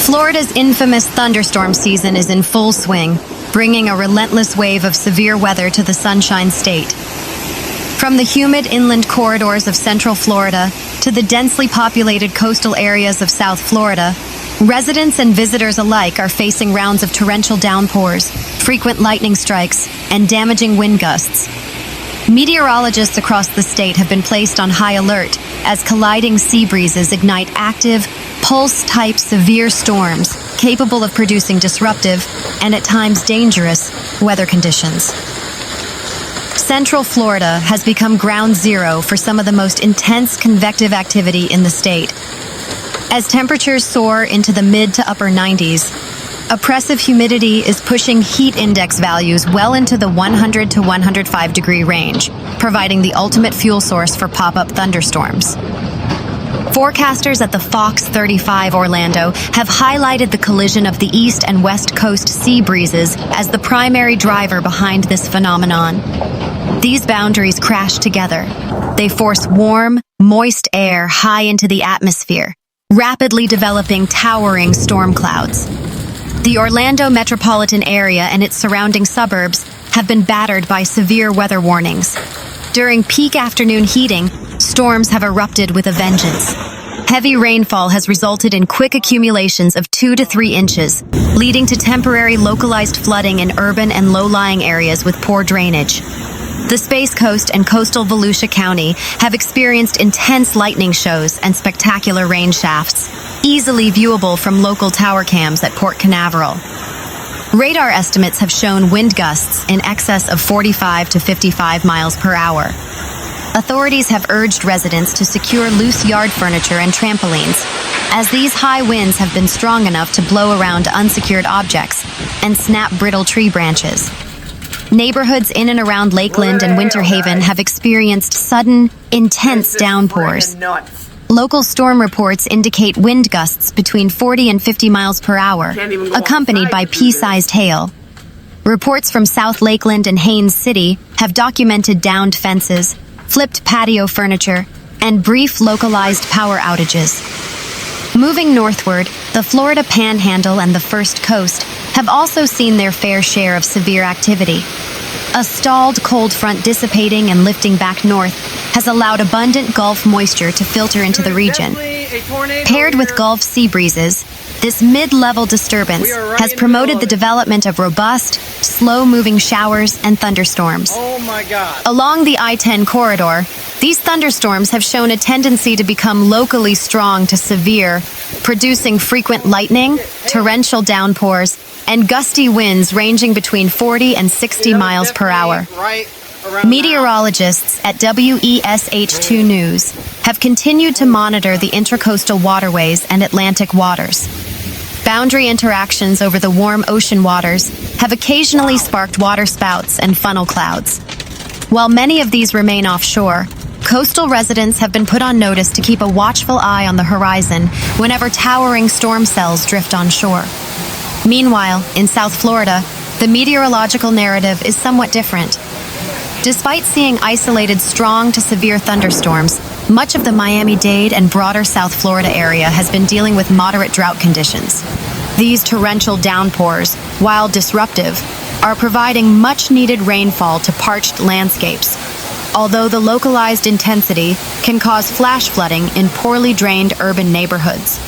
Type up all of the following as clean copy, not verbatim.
Florida's infamous thunderstorm season is in full swing, bringing a relentless wave of severe weather to the Sunshine State. From the humid inland corridors of central Florida to the densely populated coastal areas of South Florida, residents and visitors alike are facing rounds of torrential downpours, frequent lightning strikes, and damaging wind gusts. Meteorologists across the state have been placed on high alert as colliding sea breezes ignite active, pulse-type severe storms capable of producing disruptive and at times dangerous weather conditions. Central Florida has become ground zero for some of the most intense convective activity in the state. As temperatures soar into the mid to upper 90s, oppressive humidity is pushing heat index values well into the 100 to 105 degree range, providing the ultimate fuel source for pop-up thunderstorms. Forecasters at the Fox 35 Orlando have highlighted the collision of the east and west coast sea breezes as the primary driver behind this phenomenon. These boundaries crash together. They force warm, moist air high into the atmosphere, rapidly developing towering storm clouds. The Orlando metropolitan area and its surrounding suburbs have been battered by severe weather warnings. During peak afternoon heating, storms have erupted with a vengeance. Heavy rainfall has resulted in quick accumulations of 2 to 3 inches, leading to temporary localized flooding in urban and low-lying areas with poor drainage. The Space Coast and coastal Volusia County have experienced intense lightning shows and spectacular rain shafts, easily viewable from local tower cams at Port Canaveral. Radar estimates have shown wind gusts in excess of 45 to 55 miles per hour. Authorities have urged residents to secure loose yard furniture and trampolines, as these high winds have been strong enough to blow around unsecured objects and snap brittle tree branches. Neighborhoods in and around Lakeland and Winter Haven have experienced sudden, intense downpours. Local storm reports indicate wind gusts between 40 and 50 miles per hour, accompanied by pea-sized hail. Reports from South Lakeland and Haines City have documented downed fences, flipped patio furniture, and brief localized power outages. Moving northward, the Florida Panhandle and the First Coast have also seen their fair share of severe activity. A stalled cold front dissipating and lifting back north has allowed abundant Gulf moisture to filter into the region. Paired with Gulf sea breezes, this mid-level disturbance has promoted the development of robust, slow-moving showers and thunderstorms. Oh my God. Along the I-10 corridor, these thunderstorms have shown a tendency to become locally strong to severe, producing frequent lightning, torrential downpours, and gusty winds ranging between 40 and 60 miles per hour. Meteorologists at WESH2 News have continued to monitor the intracoastal waterways and Atlantic waters. Boundary interactions over the warm ocean waters have occasionally sparked water spouts and funnel clouds. While many of these remain offshore, coastal residents have been put on notice to keep a watchful eye on the horizon whenever towering storm cells drift on shore. Meanwhile, in South Florida, the meteorological narrative is somewhat different. Despite seeing isolated strong to severe thunderstorms, much of the Miami-Dade and broader South Florida area has been dealing with moderate drought conditions. These torrential downpours, while disruptive, are providing much-needed rainfall to parched landscapes, although the localized intensity can cause flash flooding in poorly drained urban neighborhoods.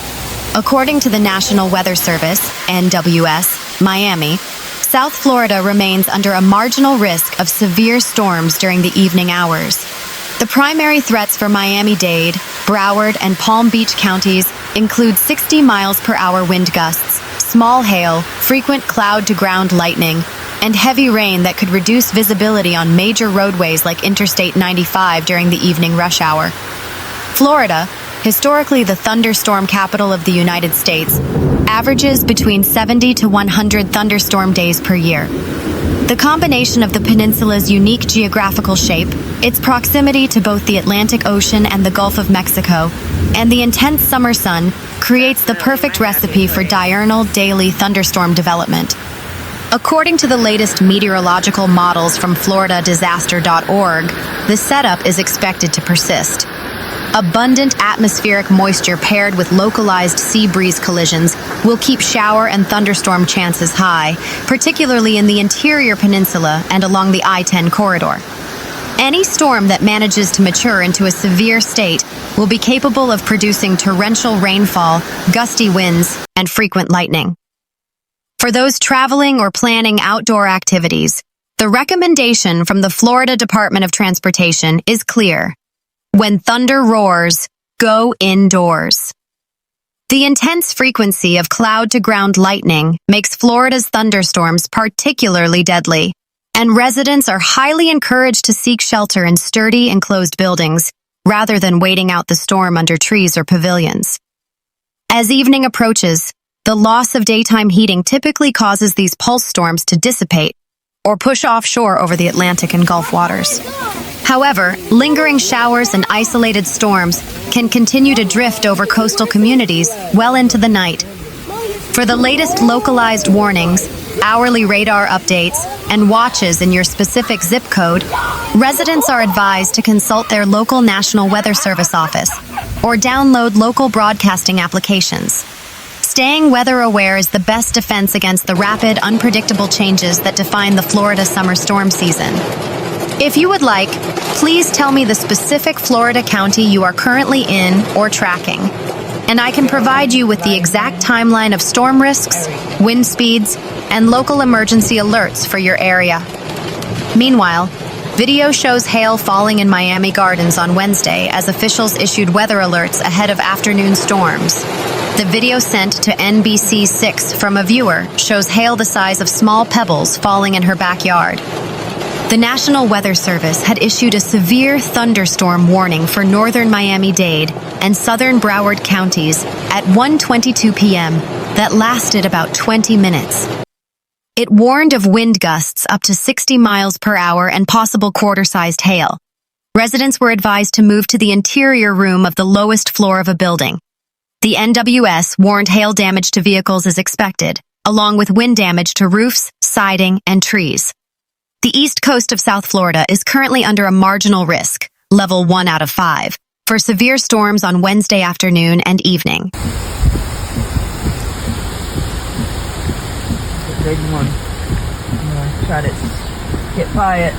According to the National Weather Service, NWS, Miami, South Florida remains under a marginal risk of severe storms during the evening hours. The primary threats for Miami-Dade, Broward, and Palm Beach counties include 60 miles per hour wind gusts, small hail, frequent cloud-to-ground lightning, and heavy rain that could reduce visibility on major roadways like Interstate 95 during the evening rush hour. Florida, historically the thunderstorm capital of the United States, averages between 70 to 100 thunderstorm days per year. The combination of the peninsula's unique geographical shape, its proximity to both the Atlantic Ocean and the Gulf of Mexico, and the intense summer sun creates the perfect recipe for diurnal daily thunderstorm development. According to the latest meteorological models from FloridaDisaster.org, the setup is expected to persist. Abundant atmospheric moisture paired with localized sea breeze collisions will keep shower and thunderstorm chances high, particularly in the interior peninsula and along the I-10 corridor. Any storm that manages to mature into a severe state will be capable of producing torrential rainfall, gusty winds, and frequent lightning. For those traveling or planning outdoor activities, the recommendation from the Florida Department of Transportation is clear. When thunder roars, go indoors. The intense frequency of cloud-to-ground lightning makes Florida's thunderstorms particularly deadly, and residents are highly encouraged to seek shelter in sturdy, enclosed buildings rather than waiting out the storm under trees or pavilions. As evening approaches, the loss of daytime heating typically causes these pulse storms to dissipate or push offshore over the Atlantic and Gulf waters. However, lingering showers and isolated storms can continue to drift over coastal communities well into the night. For the latest localized warnings, hourly radar updates, and watches in your specific zip code, residents are advised to consult their local National Weather Service office or download local broadcasting applications. Staying weather aware is the best defense against the rapid, unpredictable changes that define the Florida summer storm season. If you would like, please tell me the specific Florida county you are currently in or tracking, and I can provide you with the exact timeline of storm risks, wind speeds, and local emergency alerts for your area. Meanwhile, video shows hail falling in Miami Gardens on Wednesday as officials issued weather alerts ahead of afternoon storms. The video sent to NBC6 from a viewer shows hail the size of small pebbles falling in her backyard. The National Weather Service had issued a severe thunderstorm warning for northern Miami-Dade and southern Broward counties at 1:22 p.m. that lasted about 20 minutes. It warned of wind gusts up to 60 miles per hour and possible quarter-sized hail. Residents were advised to move to the interior room of the lowest floor of a building. The NWS warned hail damage to vehicles is expected, along with wind damage to roofs, siding, and trees. The east coast of South Florida is currently under a marginal risk, level 1 out of 5, for severe storms on Wednesday afternoon and evening. Big one. I'm gonna try to get by it.